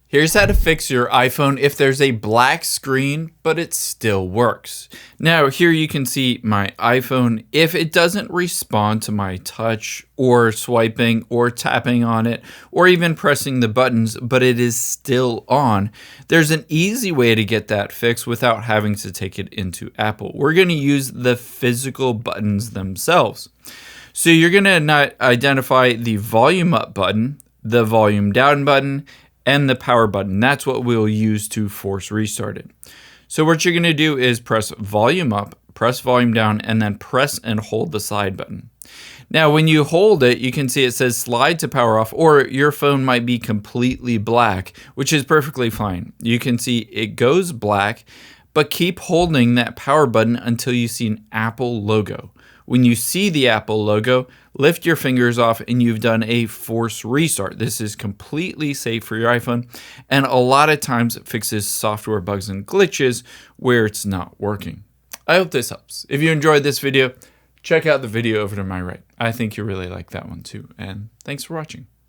Here's how to fix your iPhone if there's a black screen, but it still works. Now, here you can see my iPhone. If it doesn't respond to my touch or swiping or tapping on it or even pressing the buttons, but it is still on, there's an easy way to get that fixed without having to take it into Apple. We're going to use the physical buttons themselves. So you're going to identify the volume up button, the volume down button, and the power button. That's what we'll use to force restart it. So what you're going to do is press volume up, press volume down, and then press and hold the side button. Now, when you hold it, you can see it says slide to power off, or your phone might be completely black, which is perfectly fine. You can see it goes black, but keep holding that power button until you see an Apple logo. When you see the Apple logo, lift your fingers off and you've done a force restart. This is completely safe for your iPhone, and a lot of times it fixes software bugs and glitches where it's not working. I hope this helps. If you enjoyed this video, check out the video over to my right. I think you'll really like that one too, and thanks for watching.